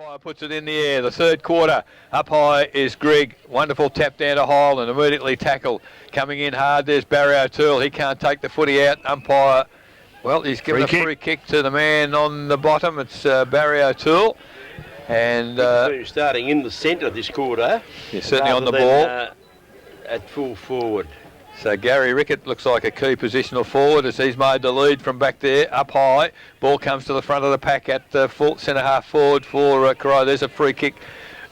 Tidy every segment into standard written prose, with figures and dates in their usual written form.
Umpire puts it in the air. The third quarter. Up high is Grigg. Wonderful tap down to hole and immediately tackle. Coming in hard, there's Barry O'Toole. He can't take the footy out. Umpire, well, he's given a free kick to the man on the bottom. It's Barry O'Toole. And starting in the centre this quarter. He's certainly on the ball. At full forward. So Gary Rickett looks like a key positional forward as he's made the lead from back there, up high. Ball comes to the front of the pack at full centre half forward for Corio. There's a free kick,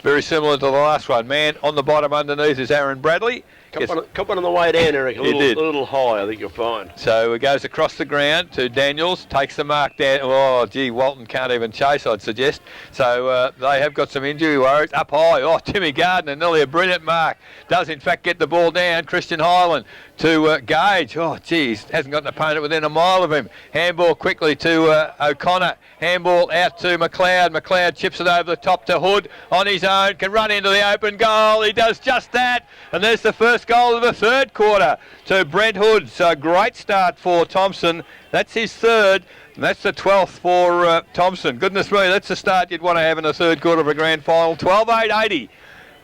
very similar to the last one. Man on the bottom underneath is Aaron Bradley. Cop one on the way down, Eric. A little high, I think you'll find. So it goes across the ground to Daniels, takes the mark down. Oh, gee, Walton can't even chase, I'd suggest. So they have got some injury worries. Up high, oh, Timmy Gardner, nearly a brilliant mark. Does, in fact, get the ball down. Christian Hyland to Gage. Oh, geez, hasn't got an opponent within a mile of him. Handball quickly to O'Connor. Handball out to McLeod. McLeod chips it over the top to Hood on his own. Can run into the open goal. He does just that. And there's the first goal of the third quarter to Brent Hood. So great start for Thomson. That's his third. And that's the 12th for Thomson. Goodness me, that's the start you'd want to have in the third quarter of a grand final. 12-8-80.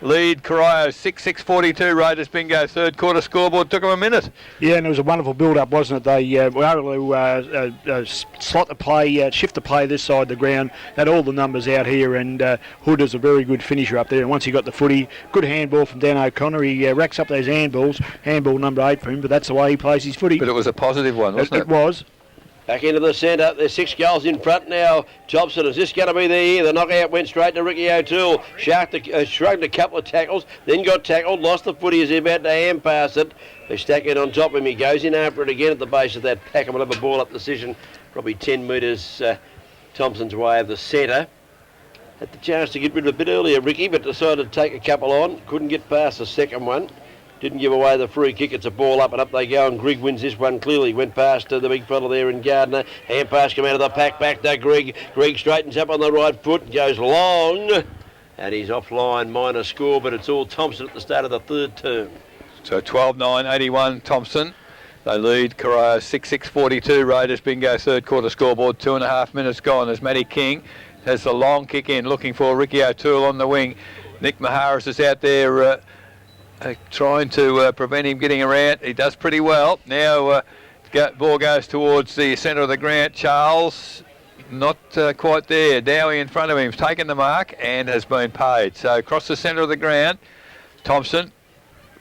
Lead Corio 6-6-42. Raiders bingo. Third quarter scoreboard took them a minute. Yeah, and it was a wonderful build-up, wasn't it? They were able to slot the play, shift the play this side of the ground. Had all the numbers out here, and Hood is a very good finisher up there. And once he got the footy, good handball from Dan O'Connor. He racks up those handballs. Handball number 8 for him, but that's the way he plays his footy. But it was a positive one, wasn't it? It was. Back into the centre. There's 6 goals in front now. Thomson, is this going to be there? Here? The knockout went straight to Ricky O'Toole. Shrugged a couple of tackles, then got tackled, lost the footy as he about to hand pass it. They stack it on top of him. He goes in after it again at the base of that pack, and will have a ball up decision, probably 10 metres Thomson's way of the centre. Had the chance to get rid of a bit earlier, Ricky, but decided to take a couple on. Couldn't get past the second one. Didn't give away the free kick. It's a ball up and up they go, and Grigg wins this one clearly. Went past the big fella there in Gardner. Hand pass come out of the pack, back to Grigg. Grigg straightens up on the right foot, goes long, and he's offline, minor score, but it's all Thomson at the start of the third term. So 12-9-81 Thomson. They lead Corio 6-6-42. Raiders bingo. Third quarter scoreboard. 2.5 minutes gone as Matty King has the long kick in, looking for Ricky O'Toole on the wing. Nick Maharis is out there trying to prevent him getting around. He does pretty well. Now ball goes towards the centre of the ground. Charles not quite there. Dowie in front of him has taken the mark and has been paid. So across the centre of the ground, Thomson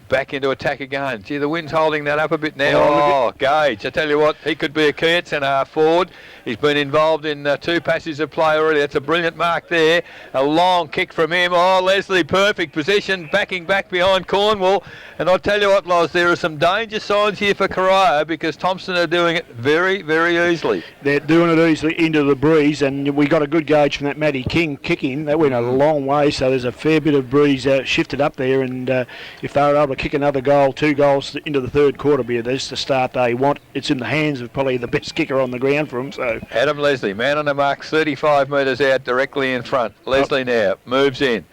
back into attack again. Gee, the wind's holding that up a bit now. Oh, Gage, I tell you what, he could be a key at centre half forward. He's been involved in 2 passes of play already. That's a brilliant mark there. A long kick from him. Oh, Leslie, perfect position, backing back behind Cornwall. And I'll tell you what, Loz, there are some danger signs here for Corio because Thomson are doing it very, very easily. They're doing it easily into the breeze, and we got a good gauge from that Matty King kick in. That went a long way, so there's a fair bit of breeze shifted up there, and if they were able to kick another goal, 2 goals into the third quarter, that's the start they want. It's in the hands of probably the best kicker on the ground for them. So Adam Leslie, man on the mark, 35 metres out, directly in front. Leslie now moves in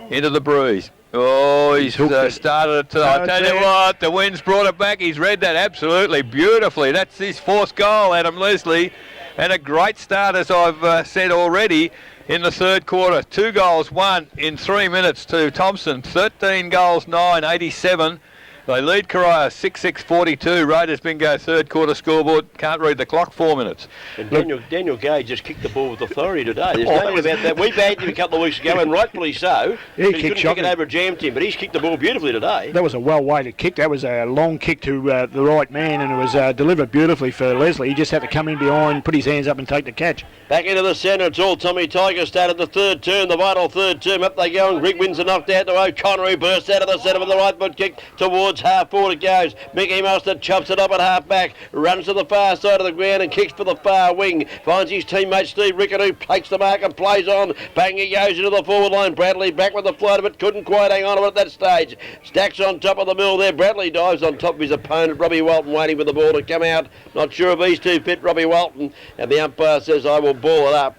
into the breeze. Oh, he's started it. I tell you what, the wind's brought it back. He's read that absolutely beautifully. That's his 4th goal, Adam Leslie, and a great start, as I've said already, in the third quarter. 2 goals, 1 in 3 minutes to Thomson. 13 goals, 9, 87. They lead Corio 6-6-42. Raiders bingo. Third quarter scoreboard. Can't read the clock. 4 minutes. And Daniel Gage just kicked the ball with authority today. There's no doubt about that. We bagged him a couple of weeks ago, and rightfully so. Yeah, he couldn't kick it over a jam team, but he's kicked the ball beautifully today. That was a well-weighted kick. That was a long kick to the right man, and it was delivered beautifully for Leslie. He just had to come in behind, put his hands up and take the catch. Back into the centre. It's all Tommy Tiger. Started the third term, the vital third term. Up they go, and Grigg wins the knockdown to O'Connor, who bursts out of the centre with the right foot kick towards half forward it goes. Mickey Mustard chops it up at half back, runs to the far side of the ground and kicks for the far wing. Finds his teammate Steve Rickett, who takes the mark and plays on. Bang, he goes into the forward line. Bradley back with the flight of it, couldn't quite hang on to it at that stage. Stacks on top of the mill there. Bradley dives on top of his opponent, Robbie Walton, waiting for the ball to come out. Not sure if he's too fit, Robbie Walton. And the umpire says, I will ball it up.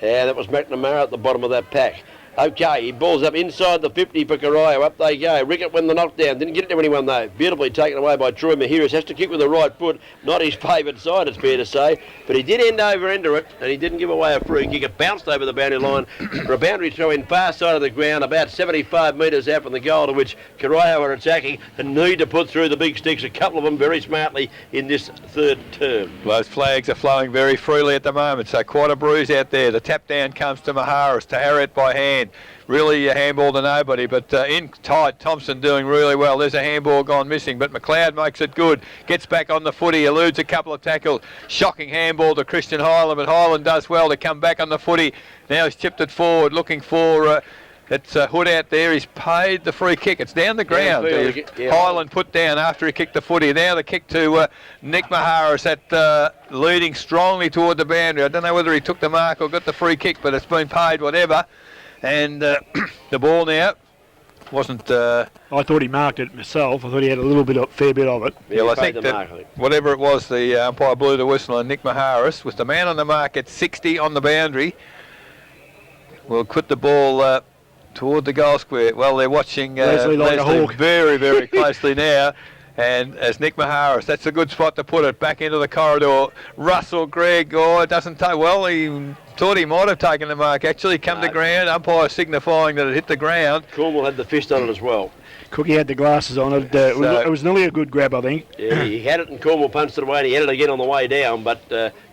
Yeah, that was McNamara at the bottom of that pack. Okay, he balls up inside the 50 for Corio. Up they go. Rickett win the knockdown. Didn't get it to anyone though. Beautifully taken away by Troy Mahiris. Has to kick with the right foot. Not his favoured side, it's fair to say. But he did end over under it, and he didn't give away a free kick. It bounced over the boundary line for a boundary throw in far side of the ground, about 75 metres out from the goal, to which Corio are attacking and need to put through the big sticks. A couple of them very smartly in this third term. Those flags are flowing very freely at the moment, so quite a bruise out there. The tap down comes to Maharis, to Harriet by hand. Really a handball to nobody, but in tight, Thomson doing really well. There's a handball gone missing, but McLeod makes it good. Gets back on the footy, eludes a couple of tackles. Shocking handball to Christian Hyland, but Hyland does well to come back on the footy. Now he's tipped it forward, looking for... It's Hood out there. He's paid the free kick. It's down the ground. Hyland put down after he kicked the footy. Now the kick to Nick Maharis leading strongly toward the boundary. I don't know whether he took the mark or got the free kick, but it's been paid whatever. And the ball now wasn't... I thought he marked it myself. I thought he had a fair bit of it. Yeah, well, I think that whatever it was, the umpire blew the whistle, and Nick Maharis, with the man on the mark at 60 on the boundary, will put the ball... toward the goal square. Well, they're watching Leslie very, very closely now. And as Nick Maharis, that's a good spot to put it back into the corridor. Russell Gregg, it doesn't take... Well, he thought he might have taken the mark. Actually come to ground. Umpire signifying that it hit the ground. Cornwall had the fist on it as well. Cookie had the glasses on it. It was nearly a good grab, I think. Yeah, he had it and Cornwall punched it away, and he had it again on the way down, but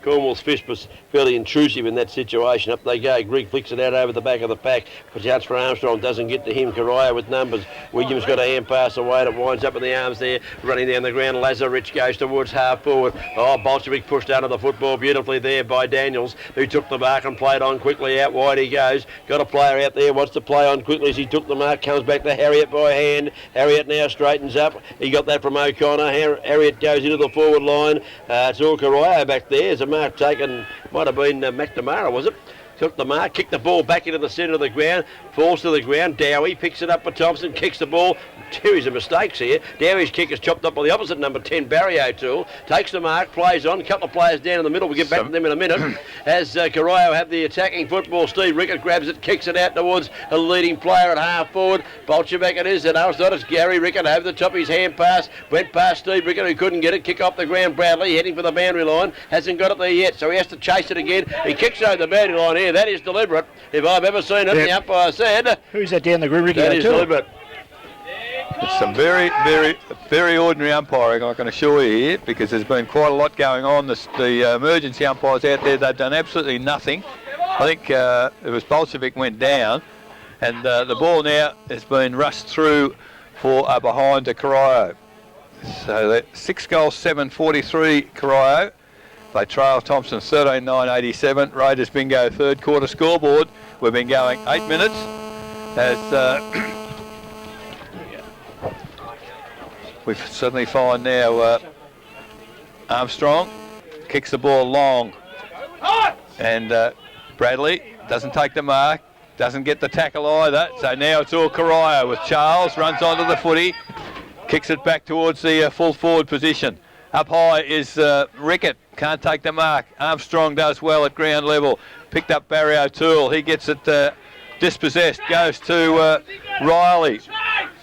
Cornwall's fist was fairly intrusive in that situation. Up they go. Grigg flicks it out over the back of the pack. Puts out for Armstrong. Doesn't get to him. Corio with numbers. Williams got a hand pass away. It winds up in the arms there. Running down the ground. Lazarich goes towards half forward. Bolshevik pushed under the football beautifully there by Daniels, who took the mark and played on quickly. Out wide he goes. Got a player out there. Wants to play on quickly as he took the mark. Comes back to Harriet by hand. Harriet now straightens up. He got that from O'Connor. Harriet goes into the forward line. It's all Corio back there. There's a mark taken. Might have been McNamara, was it? Took the mark, kicked the ball back into the centre of the ground, falls to the ground. Dowie picks it up for Thomson, kicks the ball. Series of mistakes here. Dowie's kick is chopped up by the opposite number 10, Barry O'Toole. Takes the mark, plays on. A couple of players down in the middle. We'll get back to them in a minute. As Corio have the attacking football, Steve Rickett grabs it, kicks it out towards a leading player at half forward. Bolshevik it is, and it's not. It's Gary Rickett over the top. His hand pass went past Steve Rickett, who couldn't get it. Kick off the ground. Bradley heading for the boundary line. Hasn't got it there yet, so he has to chase it again. He kicks over the boundary line here. That is deliberate. If I've ever seen it, the umpire said. Who's that down the ground? That is deliberate. It's some very, very, very ordinary umpiring, I can assure you here, because there's been quite a lot going on. The emergency umpires out there, they've done absolutely nothing. I think it was Bolshevik went down, and the ball now has been rushed through for a behind to Corio. So that 6 goals, 7-43 Corio. They trail Thomson 13-9-87. Raiders bingo third quarter scoreboard. We've been going 8 minutes as we suddenly find now Armstrong kicks the ball long, and Bradley doesn't take the mark, doesn't get the tackle either. So now it's all Corio with Charles, runs onto the footy, kicks it back towards the full forward position. Up high is Rickett, can't take the mark. Armstrong does well at ground level. Picked up Barry O'Toole, he gets it dispossessed, goes to Riley.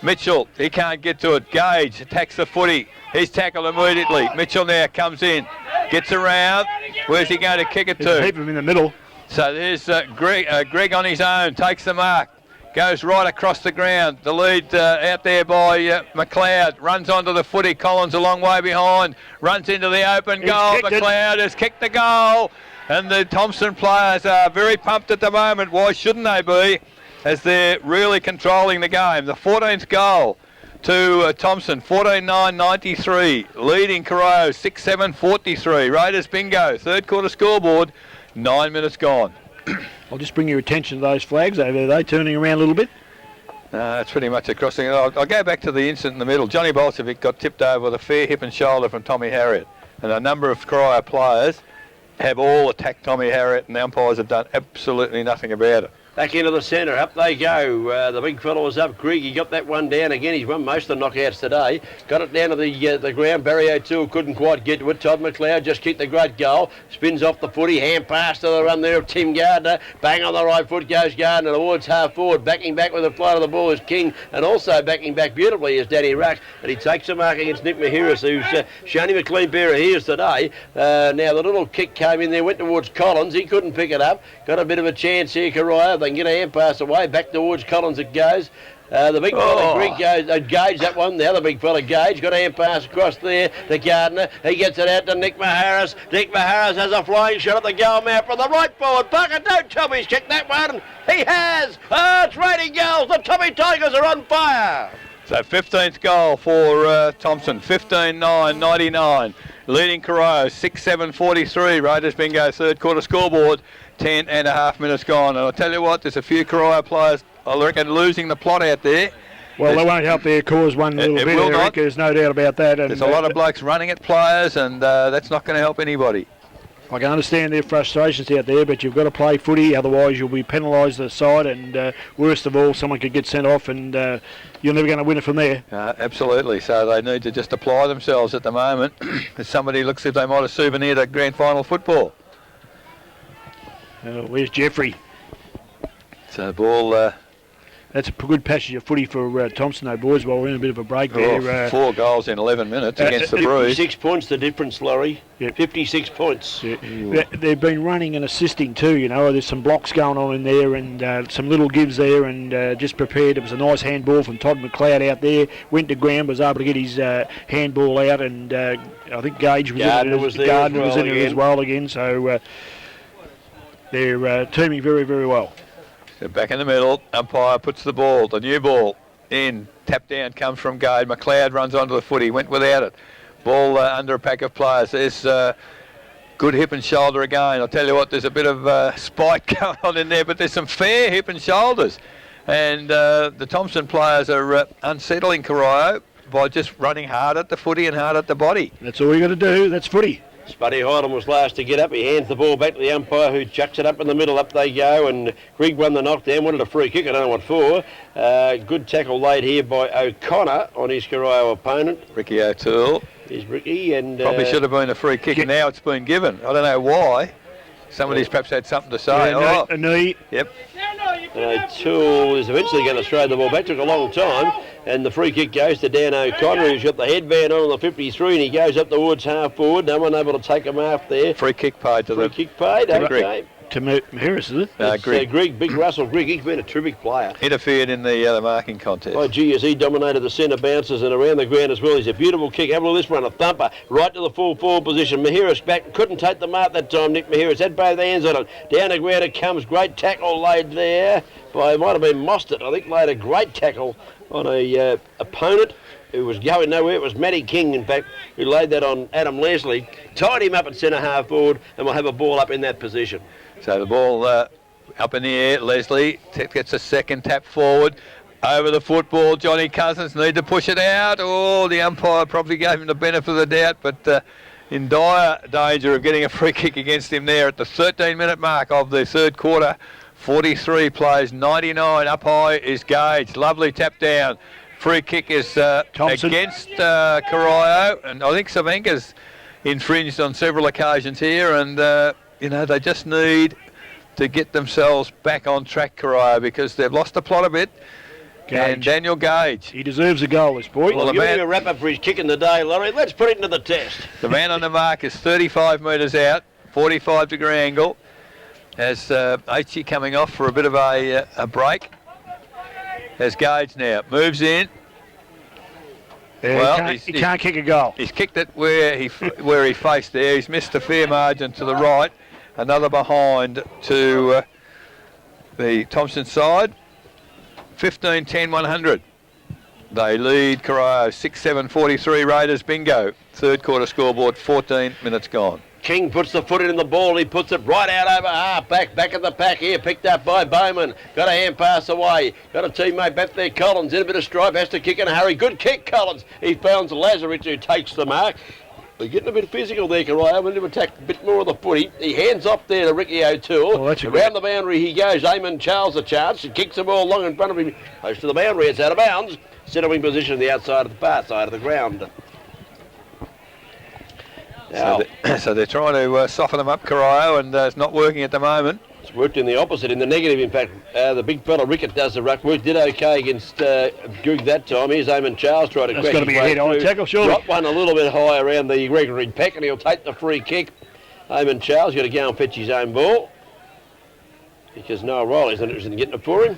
Mitchell, he can't get to it. Gage attacks the footy. He's tackled immediately. Mitchell now comes in, gets around. Where's he going to kick it to? Keep him in the middle. So there's Greg on his own, takes the mark, goes right across the ground. The lead out there by McLeod, runs onto the footy. Collins a long way behind, runs into the open goal. McLeod has kicked the goal, and the Thomson players are very pumped at the moment. Why shouldn't they be, as they're really controlling the game. The 14th goal to Thomson, 14-9-93, leading Corio 6-7-43. Raiders bingo, third quarter scoreboard, 9 minutes gone. I'll just bring your attention to those flags over there. Are they turning around a little bit? It's pretty much a crossing. I'll go back to the incident in the middle. Johnny Bolshevik got tipped over with a fair hip and shoulder from Tommy Harriet, and a number of Corio players have all attacked Tommy Harriet, and the umpires have done absolutely nothing about it. Back into the centre, up they go. The big fellow was up. Greg, he got that one down again. He's won most of the knockouts today. Got it down to the ground. Barry O'Toole couldn't quite get to it. Todd McLeod just kicked the great goal. Spins off the footy. Hand pass to the run there of Tim Gardner. Bang on the right foot goes Gardner towards half forward. Backing back with the flight of the ball is King, and also backing back beautifully is Danny Ruck. And he takes a mark against Nick Mahiris, who's shown him a clean pair of heels today. Now the little kick came in there, went towards Collins. He couldn't pick it up. Got a bit of a chance here, Corio. They can get a hand pass away. Back towards Collins it goes. The big fella Greg goes, Gage, that one, the other big fella Gage, got a hand pass across there to Gardner. He gets it out to Nick Maharis. Nick Maharis has a flying shot at the goal mouth from the right forward. Parker, don't tell me he's kicked that one. He has. It's raining goals. The Tommy Tigers are on fire. So 15th goal for Thomson, 15-9-99. Leading Corio, 6-7-43. Raiders bingo, third quarter scoreboard, 10.5 minutes gone. And I'll tell you what, there's a few Corio players, I reckon, losing the plot out there. Well, they won't help their cause one little bit, Eric. There's no doubt about that. And there's a lot of blokes running at players, and that's not going to help anybody. I can understand their frustrations out there, but you've got to play footy, otherwise you'll be penalised the side, and worst of all, someone could get sent off, and you're never going to win it from there. Absolutely. So they need to just apply themselves at the moment. As somebody looks as if they might have souvenired a grand final football. Where's Jeffrey? So the ball... That's a good passage of footy for Thomson, though, boys, while we're in a bit of a break there. 4 goals in 11 minutes against the Breeze. 56 points the difference, Laurie. Yep. 56 points. Yeah. They've been running and assisting too, you know. There's some blocks going on in there and some little gives there, and just prepared. It was a nice handball from Todd McLeod out there. Went to ground, was able to get his handball out, and I think Gage was Gardner in it. Was there Gardner as well was in again. it as well again. So they're teaming very, very well. So back in the middle, umpire puts the ball, the new ball, in. Tap down comes from Gade. McLeod runs onto the footy, went without it. Ball under a pack of players. There's good hip and shoulder again. I'll tell you what, there's a bit of spike going on in there, but there's some fair hip and shoulders. And the Thomson players are unsettling Corio by just running hard at the footy and hard at the body. That's all you got to do. That's footy. Spuddy Hylam was last to get up. He hands the ball back to the umpire, who chucks it up in the middle. Up they go, and Grigg won the knockdown. Wanted a free kick, I don't know what for. Good tackle laid here by O'Connor on his Corio opponent. Ricky O'Toole. Here's Ricky, and probably should have been a free kick, and now it's been given. I don't know why. Somebody's perhaps had something to say. Yeah, a knee. Yep. O'Toole is eventually going to throw the ball back. Took a long time, and the free kick goes to Dan O'Connor, who's got the headband on the 53, and he goes up towards half forward. No one able to take him off there. Free kick paid to Free kick paid, okay. To Harris, is it? Grigg, big Russell Grigg. He's been a terrific player. Interfered in the marking contest. Oh, gee, as he dominated the centre bounces and around the ground as well. He's a beautiful kick. Have a look at this one, a thumper, right to the full forward position. Mahiris back, couldn't take the mark that time, Nick Mahiris. Had both hands on it. Down the ground it comes. Great tackle laid there by, it might have been Mostert, I think, laid a great tackle on a opponent who was going nowhere. It was Matty King, in fact, who laid that on Adam Leslie. Tied him up at centre half forward, and we'll have a ball up in that position. So the ball up in the air. Leslie gets a second tap forward. Over the football, Johnny Cousins need to push it out. Oh, the umpire probably gave him the benefit of the doubt, but in dire danger of getting a free kick against him there at the 13-minute mark of the third quarter. 43 plays, 99. Up high is Gage. Lovely tap down. Free kick is against Corio, and I think Savenka's infringed on several occasions here, and you know, they just need to get themselves back on track, Corio, because they've lost the plot a bit. Gage. And Daniel Gage. He deserves a goal, this boy. Well, give him a wrap-up for his kick in the day, Laurie. Let's put it into the test. The man on the mark is 35 metres out, 45-degree angle. As H coming off for a bit of a break. As Gage now moves in. Well, he can't kick a goal. He's kicked it where he faced there. He's missed a fair margin to the right. Another behind to the Thomson side. 15-10-100. They lead Corio 6-7-43. Raiders bingo. Third quarter scoreboard, 14 minutes gone. King puts the foot in the ball. He puts it right out over half. Back of the pack here. Picked up by Bowman. Got a hand pass away. Got a teammate back there. Collins in a bit of stripe. Has to kick in a hurry. Good kick, Collins. He founds Lazarus, who takes the mark. They're getting a bit physical there, Corio. Wanting to attack a bit more of the footy. He hands off there to Ricky O'Toole. Oh, that's around the boundary he goes. Eamon Charles a chance. He kicks the ball long in front of him. Close to the boundary. It's out of bounds. Centre wing position, the outside of the far side of the ground. Now, So they're trying to soften them up, Corio, and it's not working at the moment. it's worked in the opposite, in the negative, in fact. The big fella Rickett does the ruck work. Did okay against Goog that time. Here's Eamon Charles trying to That's crash got to be his a way head-on through. tackle, surely. Dropped one a little bit high around the Gregory Peck, and he'll take the free kick. Eamon Charles got to go and fetch his own ball because Noah Riley's not interested in getting it for him,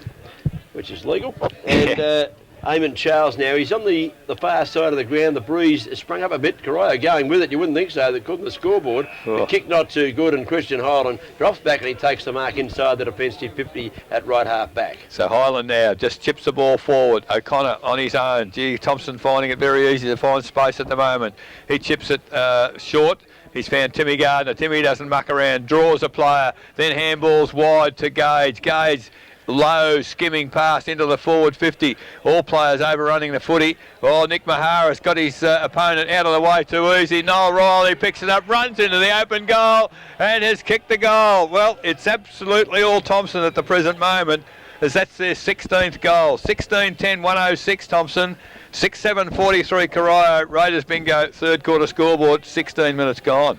which is legal. And Eamon Charles now, he's on the far side of the ground. The breeze has sprung up a bit. Corio going with it. You wouldn't think so. They couldn't the scoreboard. Oh. The kick not too good, and Christian Highland drops back and he takes the mark inside the defensive 50 at right half back. So Highland now just chips the ball forward. O'Connor on his own. Gee, Thomson finding it very easy to find space at the moment. He chips it short. He's found Timmy Gardner. Timmy doesn't muck around. Draws a player. Then handballs wide to Gage. Gage low, skimming past into the forward 50. All players overrunning the footy. Oh, Nick Mahara's got his opponent out of the way too easy. Noel Riley picks it up, runs into the open goal and has kicked the goal. Well, it's absolutely all Thomson at the present moment, as that's their 16th goal. 16-10, 106 Thomson. 6-7-43 Corio. Raiders bingo, third quarter scoreboard, 16 minutes gone.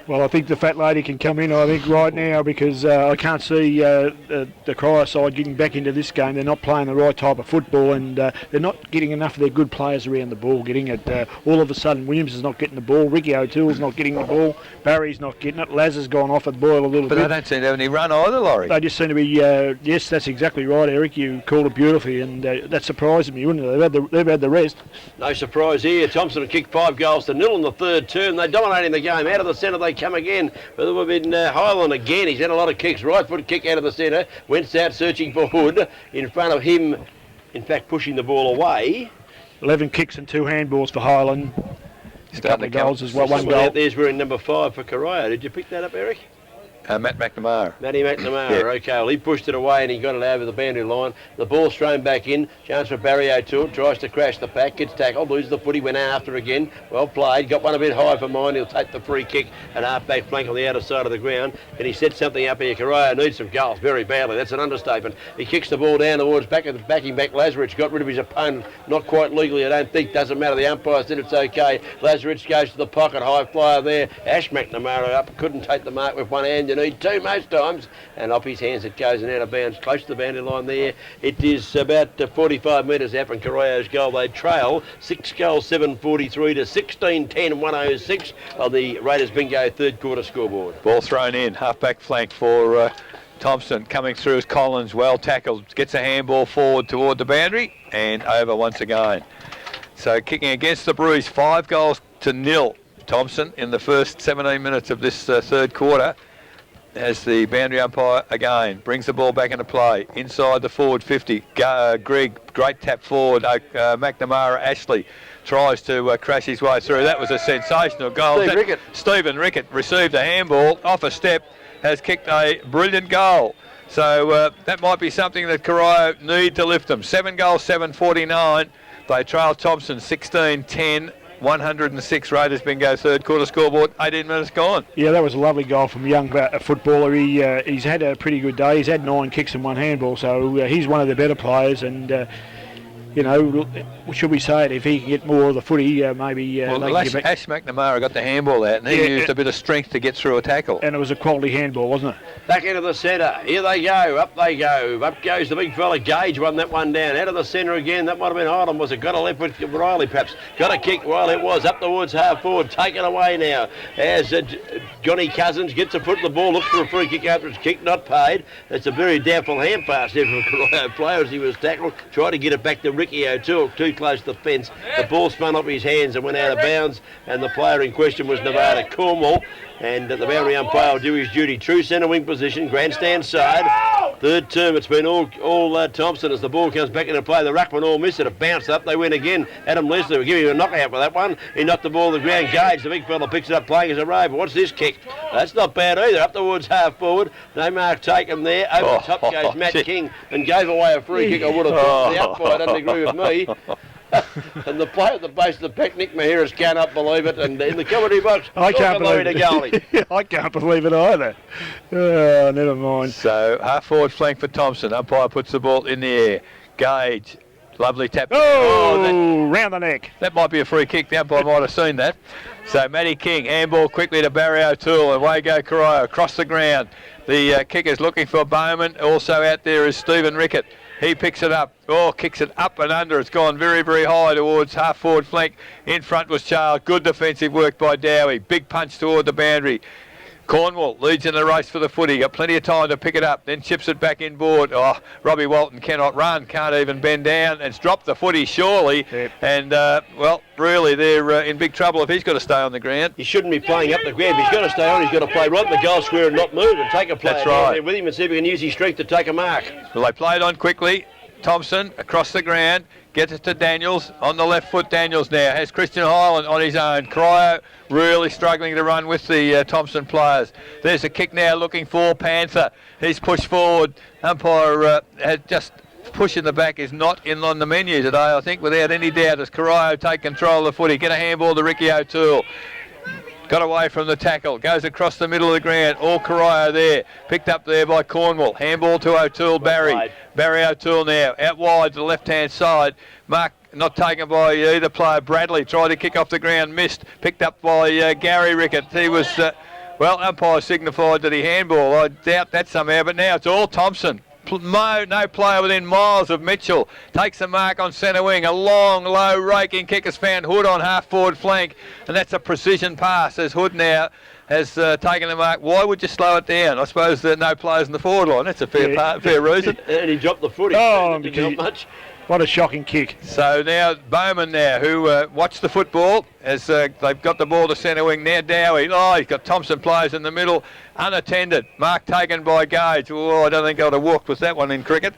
Well, I think the fat lady can come in, I think, right now, because I can't see the Corio side getting back into this game. They're not playing the right type of football, and they're not getting enough of their good players around the ball, getting it. All of a sudden, Williams is not getting the ball. Ricky O'Toole's not getting the ball. Barry's not getting it. Laz has gone off at the boil a little But bit. they don't seem to have any run either, Laurie. They just seem to be, yes, that's exactly right, Eric. You called it beautifully, and that surprised me, wouldn't it? They've had the rest. No surprise here. Thomson had kicked 5-0 in the third term. They're dominating the game. Out of the centre they come again. But there would have been Highland again. He's had a lot of kicks. Right foot kick out of the centre. Went out searching for Hood. In front of him, in fact, pushing the ball away. 11 kicks and 2 handballs for Highland. A couple of goals as well, one Someone goal. out there's wearing number 5 for Corio. Did you pick that up, Eric? Matt McNamara. Matty McNamara, Yeah. okay, well he pushed it away and he got it over the boundary line. The ball's thrown back in, chance for Barry O'Toole, tries to crash the pack, gets tackled, loses the footy, went after again. Well played, got one a bit high for mine, he'll take the free kick and half-back flank on the outer side of the ground. And he set something up here, Corio needs some goals very badly, that's an understatement. He kicks the ball down towards backing back Lazarus, got rid of his opponent, not quite legally I don't think, doesn't matter, the umpire said it's okay. Lazarus goes to the pocket, high flyer there, Ash McNamara up, couldn't take the mark with one hand, you need two most times, and off his hands it goes and out of bounds close to the boundary line there. It is about 45 metres out from Corio's goal. They trail 6-7-43 to 16-10 106 on the Raiders bingo third quarter scoreboard. Ball thrown in, half-back flank for Thomson. Coming through as Collins, well tackled, gets a handball forward toward the boundary and over once again. So kicking against the Breeze, 5-0 Thomson in the first 17 minutes of this third quarter. As the boundary umpire again brings the ball back into play inside the forward 50. Greg, great tap forward. McNamara Ashley tries to crash his way through. That was a sensational goal. Stephen Rickett received a handball off a step, has kicked a brilliant goal. So that might be something that Corio need to lift them. 7-7-49. They trail Thomson 16-10. 106 Raiders bingo third quarter scoreboard, 18 minutes gone. Yeah, that was a lovely goal from a young footballer. He's had a pretty good day. He's had 9 kicks and 1 handball, so he's one of the better players. And should we say it? If he can get more of the footy, maybe. Ash McNamara got the handball out, and he used a bit of strength to get through a tackle. And it was a quality handball, wasn't it? Back into the centre. Here they go. Up they go. Up goes the big fella. Gage won that one down. Out of the centre again. That might have been Highland. Was it? Got a left with Riley perhaps. Got a kick. Well, it was. Up towards half forward. Taken away now. As Johnny Cousins gets a foot in the ball. Looks for a free kick after it's kicked. Not paid. It's a very doubtful hand pass there from Corio player as he was tackled. Tried to get it back to Ricky O'Toole. Too close to the fence. The ball spun off his hands and went out of bounds. And the player in question was Nevada Cornwall. And the boundary umpire will do his duty. True centre wing position, grandstand side. Third term, it's been all Thomson as the ball comes back into play. The ruckman all miss it. It bounced up. They win again. Adam Leslie will give him a knockout for that one. He knocked the ball to the ground. Gage, the big fella, picks it up playing as a rover. What's this kick? That's not bad either. Up towards half forward. No mark taken there. Over the top goes Matt King and gave away a free kick. I would have thought the umpire doesn't agree with me. And the player at the base of the picnic, Mahiris cannot believe it. And in the commentary box, I can't believe it. I can't believe it either. Oh, never mind. So half forward flank for Thomson. Umpire puts the ball in the air. Gage, lovely tap. Round the neck. That might be a free kick. The umpire might have seen that. So Matty King, handball quickly to Barry O'Toole. Away go Corio across the ground. The kicker's looking for Bowman. Also out there is Stephen Rickett. He picks it up. Kicks it up and under. It's gone very, very high towards half forward flank. In front was Charles. Good defensive work by Dowie. Big punch toward the boundary. Cornwall leads in the race for the footy. Got plenty of time to pick it up. Then chips it back inboard. Robbie Walton cannot run. Can't even bend down. It's dropped the footy surely. Yep. And, really, they're in big trouble if he's got to stay on the ground. He shouldn't be playing up the ground. If he's got to stay on, he's got to play right in the goal square and not move and take a play. That's right. With him and see if he can use his strength to take a mark. Well, they played on quickly. Thomson across the ground. Gets it to Daniels. On the left foot, Daniels now has Christian Highland on his own. Cryo really struggling to run with the Thomson players. There's a kick now looking for Panther. He's pushed forward. Umpire had just push in the back is not in on the menu today, I think, without any doubt, as Corio take control of the footy. Get a handball to Ricky O'Toole. Got away from the tackle. Goes across the middle of the ground. All Corio there. Picked up there by Cornwall. Handball to O'Toole. Barry O'Toole now. Out wide to the left-hand side. Mark not taken by either player. Bradley tried to kick off the ground. Missed. Picked up by Gary Rickett. He was... umpire signified that he handball. I doubt that somehow. But now it's all Thomson. No player within miles of Mitchell. Takes the mark on centre wing. A long, low raking kick has found Hood on half forward flank. And that's a precision pass as Hood now has taken the mark. Why would you slow it down? I suppose there are no players in the forward line. That's a fair reason. And he dropped the footy. Didn't help much. What a shocking kick. So now Bowman now, who watched the football, as they've got the ball to centre wing. Now Dowie. He's got Thomson players in the middle, unattended. Mark taken by Gage. I don't think I'd have walked with that one in cricket.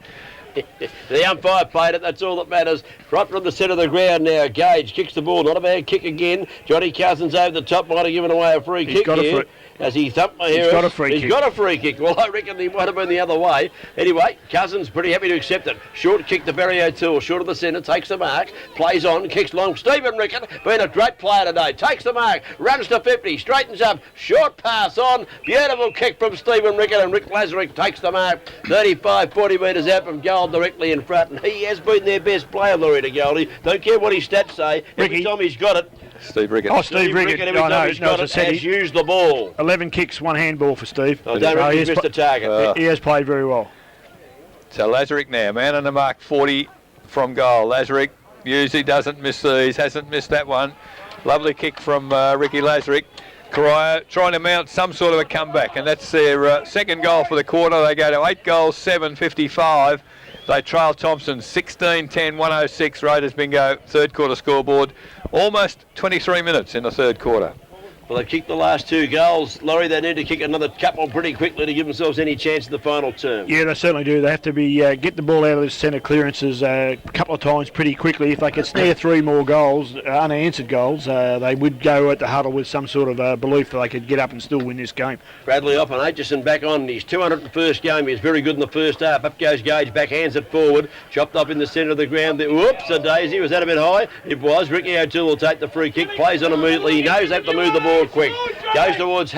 The umpire played it, that's all that matters. Right from the centre of the ground now. Gage kicks the ball, not a bad kick again. Johnny Cousins over the top, might have given away a free kick here. As he thumped Mahiris. He's got a free kick. He's got a free kick. Well, I reckon he might have been the other way. Anyway, Cousins pretty happy to accept it. Short kick to Barry O'Toole, short of the centre, takes the mark, plays on, kicks long. Stephen Rickett, been a great player today, takes the mark, runs to 50, straightens up, short pass on, beautiful kick from Stephen Rickett, and Rick Lazarick takes the mark, 35, 40 metres out from goal directly in front, and he has been their best player, Laurie de Goldie. Don't care what his stats say, every time he's got it. Steve Rickett. Steve Rickett. Every time he's got it, has used the ball. 11 kicks, one handball for Steve. Don't reckon he's missed the target. He has played very well. So Lazarick now, man on the mark, 40 from goal. Lazarick usually doesn't miss these, hasn't missed that one. Lovely kick from Ricky Lazarick. Corio trying to mount some sort of a comeback, and that's their second goal for the quarter. They go to 8 goals, 7-55. They trail Thomson 16-10, 106. Raiders bingo, third quarter scoreboard. Almost 23 minutes in the third quarter. Well, they've kicked the last 2 goals. Laurie, they need to kick another couple pretty quickly to give themselves any chance in the final term. Yeah, they certainly do. They have to be get the ball out of the centre clearances a couple of times pretty quickly. If they could snare 3 more goals, unanswered goals, they would go at the huddle with some sort of belief that they could get up and still win this game. Bradley off and Aitchison back on his 201st game. He was very good in the first half. Up goes Gage, backhands it forward. Chopped up in the centre of the ground. Whoops, a daisy. Was that a bit high? It was. Ricky O'Toole will take the free kick. Plays on immediately. He knows they have to move the ball quick. Goes towards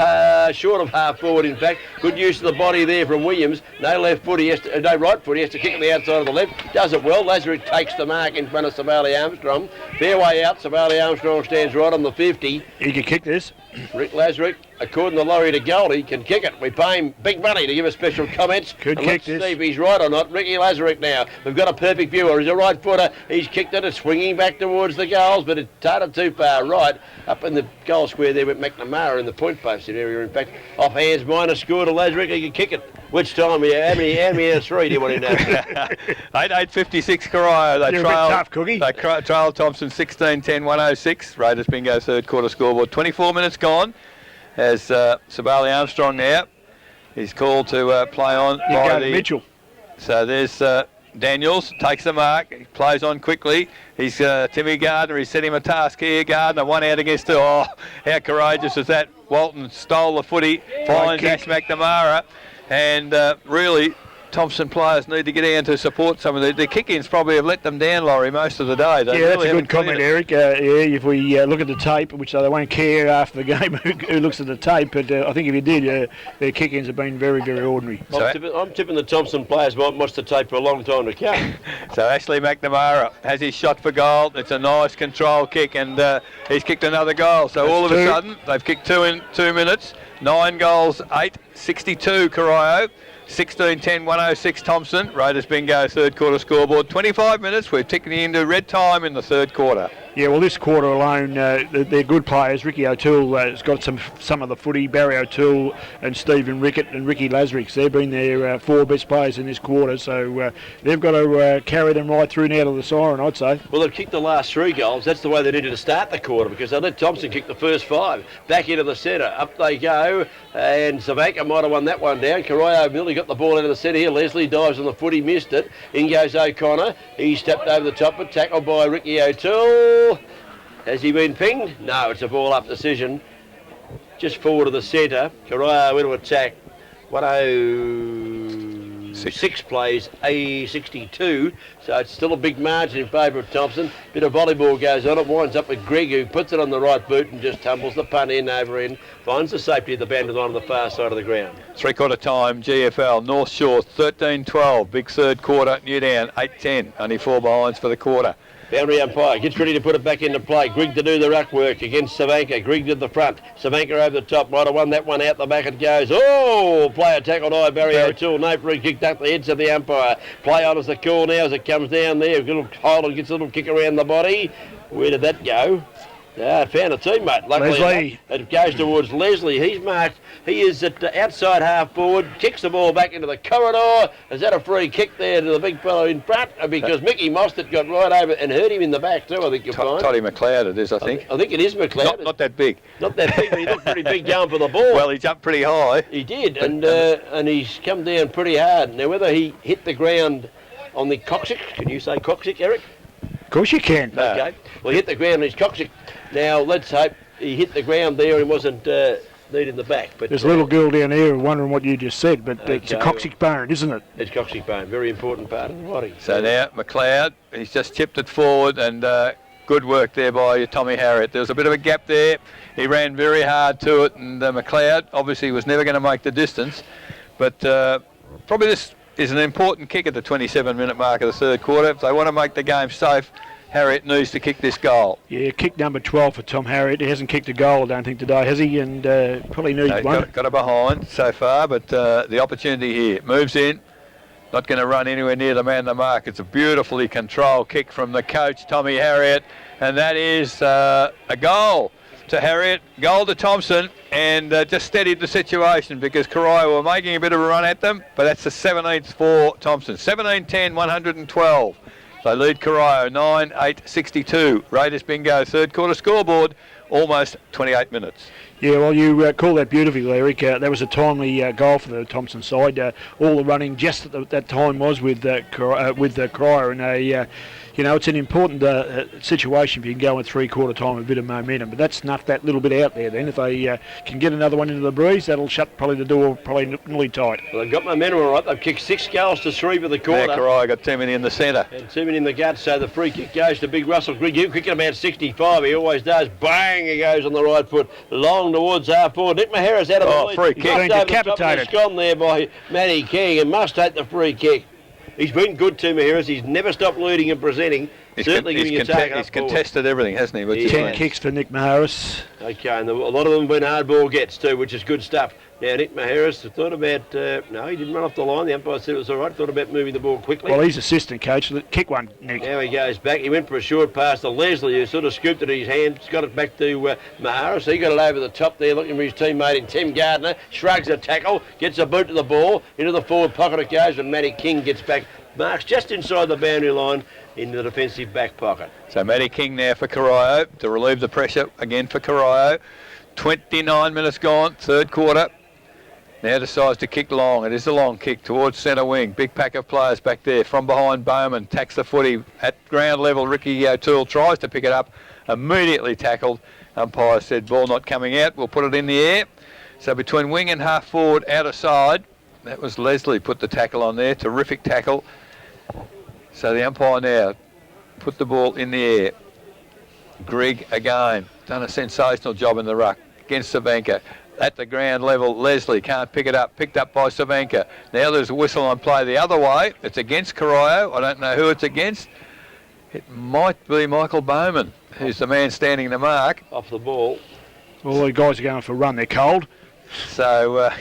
short of half forward, in fact. Good use of the body there from Williams. No left foot, no right foot. He has to kick it the outside of the left. Does it well. Lazarick takes the mark in front of Savali Armstrong. Fair way out. Savali Armstrong stands right on the 50. He can kick this. Rick Lazarick, according to Laurie de Goldie, can kick it. We pay him big money to give us special comments. Could kick this. Let's see if he's right or not. Ricky Lazarick now. We've got a perfect view. He's a right footer. He's kicked it. It's swinging back towards the goals, but it started too far right. Up in the goal square there with McNamara in the point posted area. In fact, off hands, minus score to Lazarick. He can kick it. Which time? How many out of 3 do you want to know? 8-8-56 Corio. They You're a bit tough, Cookie. They trail Thomson 16-10, 106. Raiders bingo third quarter scoreboard. 24 minutes gone. As Savali Armstrong now is called to play on. You go to Mitchell. So there's Daniels, takes the mark, he plays on quickly. He's Timmy Gardner, he's set him a task here. Gardner, 1 out against 2. Oh, how courageous is that? Walton stole the footy, finds Ash McNamara, and really Thomson players need to get in to support some of the kick-ins. Probably have let them down, Laurie, most of the day. They Yeah, that's really a good comment, Eric. If we look at the tape, which they won't care after the game who looks at the tape, but I think if you did, their kick-ins have been very, very ordinary. I'm tipping the Thomson players might watch the tape for a long time to come. So Ashley McNamara has his shot for goal. It's a nice control kick, and he's kicked another goal. So all of a sudden, they've kicked 2 in 2 minutes. 9 goals, 8-62 Corio. 16-10, 106 Thomson. Raiders bingo, third quarter scoreboard. 25 minutes, we're ticking into red time in the third quarter. Yeah, well, this quarter alone, they're good players. Ricky O'Toole has got some of the footy. Barry O'Toole and Stephen Rickett and Ricky Lazarix. They've been their 4 best players in this quarter, so they've got to carry them right through now to the siren, I'd say. Well, they've kicked the last 3 goals. That's the way they needed to start the quarter, because they let Thomson kick the first 5. Back into the centre. Up they go, and Savanka might have won that one down. Corio nearly got the ball into the centre here. Leslie dives on the foot. He missed it. In goes O'Connor. He stepped over the top, but tackled by Ricky O'Toole. Has he been pinged? No, it's a ball-up decision. Just forward of the centre. Corio into attack. 106 plays, A62. So it's still a big margin in favour of Thomson. Bit of volleyball goes on. It winds up with Greg, who puts it on the right boot and just tumbles the punt in over in. Finds the safety of the boundary line on the far side of the ground. Three-quarter time, GFL, North Shore 13-12. Big third quarter, Newtown 8-10. Only 4 behinds for the quarter. Boundary umpire gets ready to put it back into play. Grigg to do the ruck work against Savanka. Grigg to the front. Savanka over the top. Might have won that one out the back. It goes. Oh! Player tackled by Barry O'Toole. No free kick. Ducked the heads of the umpire. Play on as the call now as it comes down there. Holden gets a little kick around the body. Where did that go? It found a teammate. Luckily Leslie. It goes towards Leslie. He's marked. He is at the outside half forward. Kicks the ball back into the corridor. Is that a free kick there to the big fellow in front? Because Mickey Mostert got right over and hurt him in the back too, I think you'll find. Toddy McLeod it is, I think. I think it is McLeod. Not that big. Not that big, but he looked pretty big going for the ball. Well, he jumped pretty high. He did, and he's come down pretty hard. Now, whether he hit the ground on the coccyx, can you say coccyx, Eric? Of course you can. Okay. Well, he hit the ground on his coccyx. Now, let's hope he hit the ground there and wasn't kneed in the back. But there's a little girl down there wondering what you just said, but it's a coccyx bone, isn't it? It's coccyx bone, very important part of the body. So now, McLeod, he's just tipped it forward, and good work there by Tommy Harriott. There was a bit of a gap there. He ran very hard to it, and McLeod obviously was never going to make the distance. But probably this is an important kick at the 27-minute mark of the third quarter. If they want to make the game safe, Harriott needs to kick this goal. Yeah, kick number 12 for Tom Harriott. He hasn't kicked a goal, I don't think, today, has he? And probably needs one. Got a behind so far, but the opportunity here. Moves in. Not going to run anywhere near the man in the mark. It's a beautifully controlled kick from the coach, Tommy Harriott. And that is a goal to Harriott, goal to Thomson, and just steadied the situation because Corio were making a bit of a run at them, but that's the 17th for Thomson. 17-10, 112. They lead Corio 9-8-62. Raiders bingo, third quarter scoreboard, almost 28 minutes. Yeah, well, you call that beautifully, Eric. That was a timely goal for the Thomson side. All the running just at that time was with Corio, and it's an important situation if you can go in three-quarter time, a bit of momentum. But that's enough, that little bit out there then. If they can get another one into the breeze, that'll shut probably the door nearly tight. Well, they've got momentum all right. They've kicked 6 goals to 3 for the quarter. Yeah, Corio got too many in the centre. And too many in the gut, so the free kick goes to big Russell Grigg. He'll kick it about 65. He always does. Bang, he goes on the right foot. Long towards half forward. Nick Mahara's out of the lead. Free kick. He's been decapitated. He's gone there by Matty King and must take the free kick. He's been good to Maharas. He's never stopped leading and presenting. He's contested everything, hasn't he? He's 10 kicks for Nick Maharas. Okay, and a lot of them have been hard ball gets too, which is good stuff. Now, Nick Maharas thought about, no, he didn't run off the line. The umpire said it was all right. Thought about moving the ball quickly. Well, he's assistant coach. Kick one, Nick. Now he goes back. He went for a short pass to Leslie, who sort of scooped it in his hand. Got it back to Maharas. He got it over the top there, looking for his teammate in Tim Gardner. Shrugs a tackle, gets a boot to the ball. Into the forward pocket it goes, and Matty King gets back. Marks just inside the boundary line into the defensive back pocket. So Matty King now for Corio to relieve the pressure again for Corio. 29 minutes gone, third quarter. Now decides to kick long. It is a long kick towards centre wing. Big pack of players back there. From behind, Bowman tacks the footy at ground level. Ricky O'Toole tries to pick it up. Immediately tackled. Umpire said ball not coming out. We'll put it in the air. So between wing and half forward, out of side. That was Leslie put the tackle on there. Terrific tackle. So the umpire now put the ball in the air. Grigg again. Done a sensational job in the ruck against Savanka. At the ground level, Leslie can't pick it up. Picked up by Savanka. Now there's a whistle on play the other way. It's against Corio. I don't know who it's against. It might be Michael Bowman, who's the man standing the mark. Off the ball. All the guys are going for a run. They're cold. So...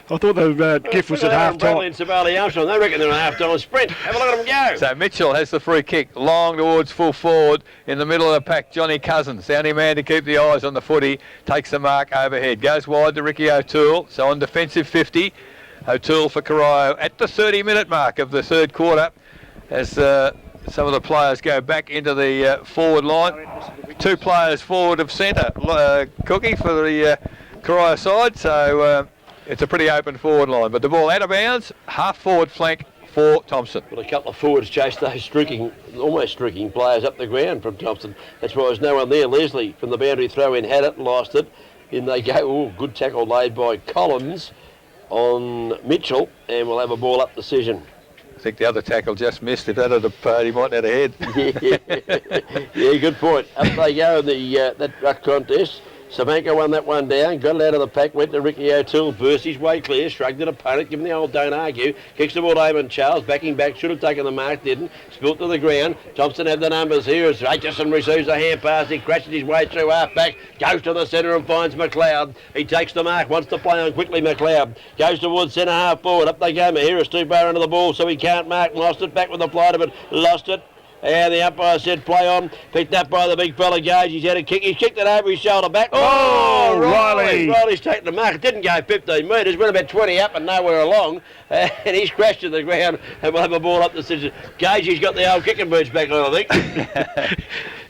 I thought the gift was at half time. And Sabali Armstrong, they reckon they're on half time sprint. Have a look at them go. So Mitchell has the free kick, long towards full forward. In the middle of the pack, Johnny Cousins, the only man to keep the eyes on the footy, takes the mark overhead. Goes wide to Ricky O'Toole, so on defensive 50. O'Toole for Corio at the 30-minute mark of the third quarter as some of the players go back into the forward line. 2 players forward of centre, Cookie for the Corio side, so... it's a pretty open forward line, but the ball out of bounds, half forward flank for Thomson. Well, a couple of forwards chased those almost streaking players up the ground from Thomson. That's why there's no one there. Leslie from the boundary throw in had it, lost it. In they go. Oh, good tackle laid by Collins on Mitchell, and we'll have a ball up decision. I think the other tackle just missed. If that had he might have had a head. Yeah, good point. Up they go in that ruck contest. Savanka won that one down, got it out of the pack, went to Ricky O'Toole, burst his way clear, shrugged at opponent, give him the old don't argue, kicks the ball to Eamon Charles, backing back, should have taken the mark, didn't, spilt to the ground. Thomson have the numbers here as Aitchison receives a hand pass, he crashes his way through half back, goes to the centre and finds McLeod. He takes the mark, wants to play on quickly, McLeod goes towards centre half forward, up they go, Mahira's too far under the ball so he can't mark, lost it, back with the flight of it, lost it. And the umpire said play on, picked up by the big fella Gage. He's had a kick, he's kicked it over his shoulder back. Oh, Riley! Riley's taken the mark. It didn't go 15 metres, went about 20 up and nowhere along. And he's crashed to the ground and we'll have a ball up the decision. Gage, he's got the old kicking boots back on, I think.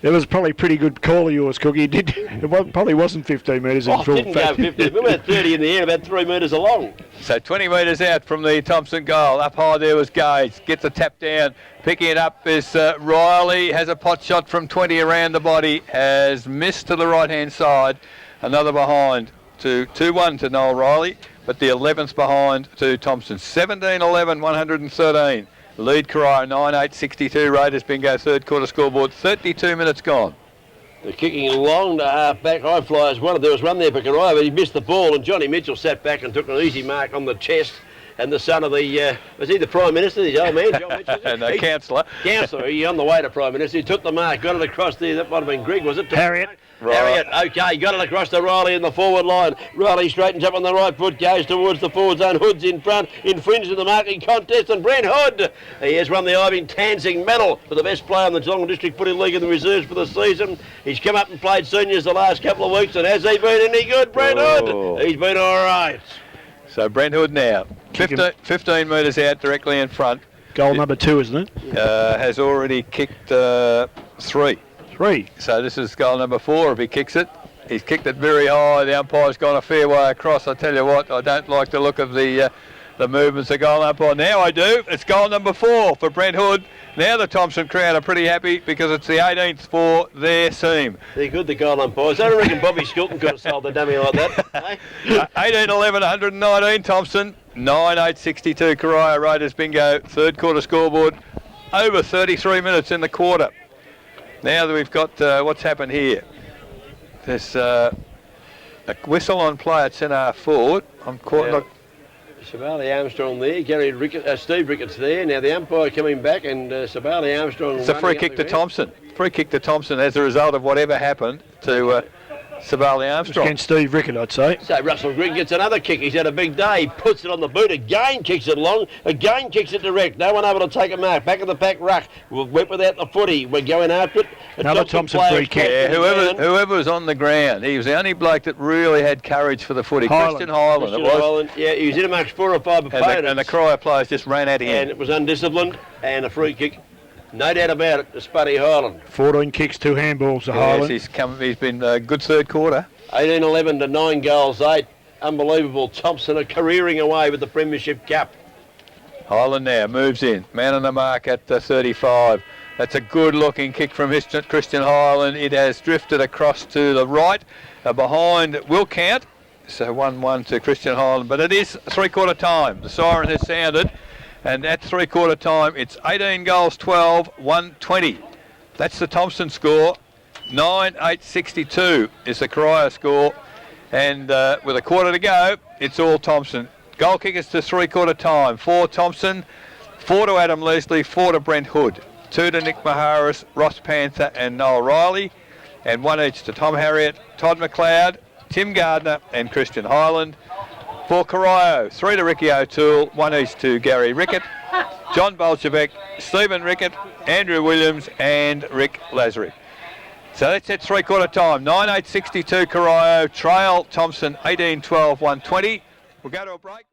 It was probably a pretty good call of yours, Cookie. Probably wasn't 15 metres in full fact. It didn't go 15, we were about 30 in the air, about 3 metres along. So 20 metres out from the Thomson goal. Up high there was Gage. Gets a tap down. Picking it up is Riley. Has a pot shot from 20 around the body. Has missed to the right-hand side. Another behind to 2-1 to Noel Riley. But the 11th behind to Thomson. 17-11, 113. Lead Corio 9-8-62. Raiders bingo third quarter scoreboard. 32 minutes gone. They're kicking long to half back. High flyers wanted. There was one there for Corio, but he missed the ball, and Johnny Mitchell sat back and took an easy mark on the chest. And the son of the, was he the Prime Minister, the old man, John Mitchell? No, Councillor. Councillor, he on the way to Prime Minister. He took the mark, got it across there. That might have been Grigg, was it? Harriet. Right. Harriet, okay, got it across to Riley in the forward line. Riley straightens up on the right foot, goes towards the forward zone. Hood's in front, infringed in the marking contest, and Brent Hood, he has won the Irving Tansing medal for the best player in the Geelong District Footy League in the reserves for the season. He's come up and played seniors the last couple of weeks, and has he been any good, Brent Hood? He's been all right. So Brent Hood now, 15 metres out directly in front. Goal number 2, isn't it? Has already kicked 3. 3. So this is goal number 4 if he kicks it. He's kicked it very high. The umpire's gone a fair way across. I tell you what, I don't like the look of the movements of goal umpire. Now I do. It's goal number 4 for Brent Hood. Now the Thomson crowd are pretty happy because it's the 18th for their team. They're good, the goal umpires. I don't reckon Bobby Skilton could have sold the dummy like that. 18-11, 119 Thomson. 9-8-62 Corio Raiders bingo. Third quarter scoreboard. Over 33 minutes in the quarter. Now that we've got what's happened here. There's a whistle on play at centre half forward. I'm quite not... Sabali Armstrong there, Steve Ricketts there. Now the umpire coming back and Sabali Armstrong... It's a free kick to Thomson. Free kick to Thomson as a result of whatever happened to Sabali Armstrong. Against Steve Rickett, I'd say. So Russell Grigg gets another kick. He's had a big day. He puts it on the boot. Again kicks it long. Again kicks it direct. No one able to take a mark. Back of the pack ruck. Went without the footy. We're going after it. Another Thomson free kick. Yeah, whoever was on the ground, he was the only bloke that really had courage for the footy. Christian Highland, it was. Yeah, he was in amongst 4 or 5 opponents. And the Corio players just ran at him. And it was undisciplined. And a free kick. No doubt about it to Spuddy Highland. 14 kicks, 2 handballs to Highland. He's been a good third quarter. 18-11 to 9 goals, 8. Unbelievable. Thomson are careering away with the Premiership Cup. Highland now moves in. Man on the mark at 35. That's a good-looking kick from Christian Highland. It has drifted across to the right. Behind will count. So 1-1 to Christian Highland. But it is three-quarter time. The siren has sounded. And at three-quarter time, it's 18 goals, 12, 120. That's the Thomson score. 9-8-62 is the Corio score. And with a quarter to go, it's all Thomson. Goal kickers to three-quarter time. 4 Thomson, 4 to Adam Leslie, 4 to Brent Hood, 2 to Nick Maharis, Ross Panther and Noel Riley, and 1 each to Tom Harriott, Todd McLeod, Tim Gardner and Christian Highland. For Corio, 3 to Ricky O'Toole, 1 each to Gary Rickett, John Bolshevik, Stephen Rickett, Andrew Williams and Rick Lazary. So that's at three-quarter time. 9-8-62 Corio, trail Thomson 18-12-120. We'll go to a break.